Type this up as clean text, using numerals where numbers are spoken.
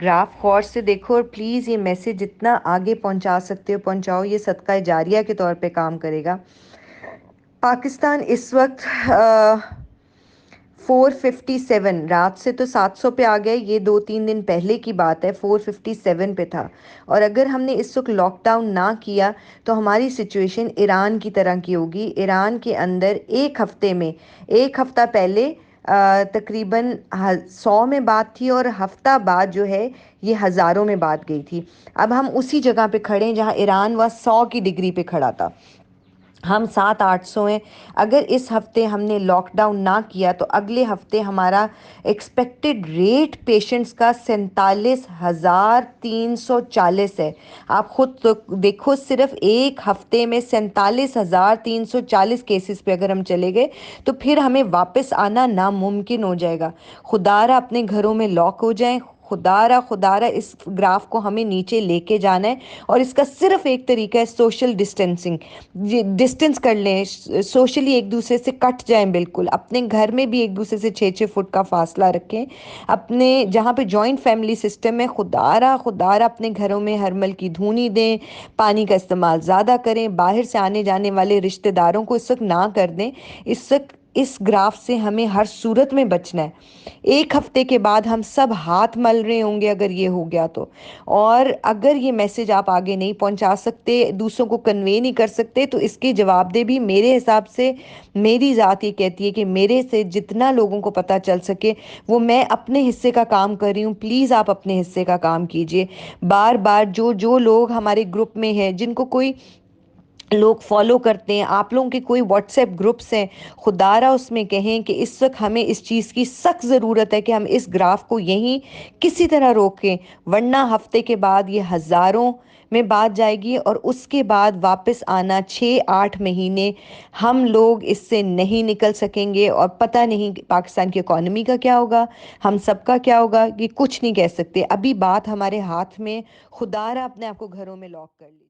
Graph गौर से देखो और प्लीज़ ये मैसेज जितना आगे पहुंचा सकते हो पहुंचाओ, ये सदका जारिया के तौर पे काम करेगा। पाकिस्तान इस वक्त 457, रात से तो 700 पे आ गए, ये 2-3 दिन पहले की बात है, 457 पे था। और अगर हमने इस वक्त लॉकडाउन ना किया तो हमारी सिचुएशन ईरान की तरह की होगी। ईरान के अंदर एक हफ्ते में, एक हफ्ता पहले तकरीबन 100 में बात थी और हफ्ता बाद जो है ये हज़ारों में बात गई थी। अब हम उसी जगह पे खड़े हैं जहाँ ईरान वह 100 की डिग्री पे खड़ा था। हम 700-800 हैं। अगर इस हफ्ते हमने लॉकडाउन ना किया तो अगले हफ्ते हमारा एक्सपेक्टेड रेट पेशेंट्स का 47,340 है। आप खुद तो देखो, सिर्फ एक हफ्ते में 47,340 केसेस पे अगर हम चले गए तो फिर हमें वापस आना नामुमकिन हो जाएगा। खुदारा अपने घरों में लॉक हो जाएं, खुदारा खुदारा इस ग्राफ को हमें नीचे लेके जाना है। और इसका सिर्फ एक तरीका है, सोशल डिस्टेंसिंग। डिस्टेंस कर लें, सोशली एक दूसरे से कट जाएं, बिल्कुल अपने घर में भी एक दूसरे से 6-6 फुट का फासला रखें। अपने जहाँ पे जॉइंट फैमिली सिस्टम है, खुदारा खुदारा अपने घरों में हरमल की धूनी दें, पानी का इस्तेमाल ज़्यादा करें, बाहर से आने जाने वाले रिश्तेदारों को इस वक्त ना कर दें। इस वक्त इस ग्राफ से हमें हर सूरत में बचना है। एक हफ्ते के बाद हम सब हाथ मल रहे होंगे अगर ये हो गया तो। और अगर ये मैसेज आप आगे नहीं पहुंचा सकते, दूसरों को कन्वे नहीं कर सकते, तो इसके जवाबदेही भी मेरे हिसाब से मेरी ज़ात ये कहती है कि मेरे से जितना लोगों को पता चल सके वो मैं अपने हिस्से का काम कर रही हूँ। प्लीज़ आप अपने हिस्से का काम कीजिए। बार बार जो जो लोग हमारे ग्रुप में हैं, जिनको कोई लोग फॉलो करते हैं, आप लोगों के कोई व्हाट्सएप ग्रुप्स हैं, खुदारा उसमें कहें कि इस वक्त हमें इस चीज़ की सख्त ज़रूरत है कि हम इस ग्राफ को यहीं किसी तरह रोकें, वरना हफ्ते के बाद ये हज़ारों में बात जाएगी और उसके बाद वापस आना 6-8 महीने हम लोग इससे नहीं निकल सकेंगे। और पता नहीं कि पाकिस्तान की इकॉनमी का क्या होगा, हम सबका क्या होगा, कि कुछ नहीं कह सकते। अभी बात हमारे हाथ में। खुदारा अपने आप को घरों में लॉक कर ली।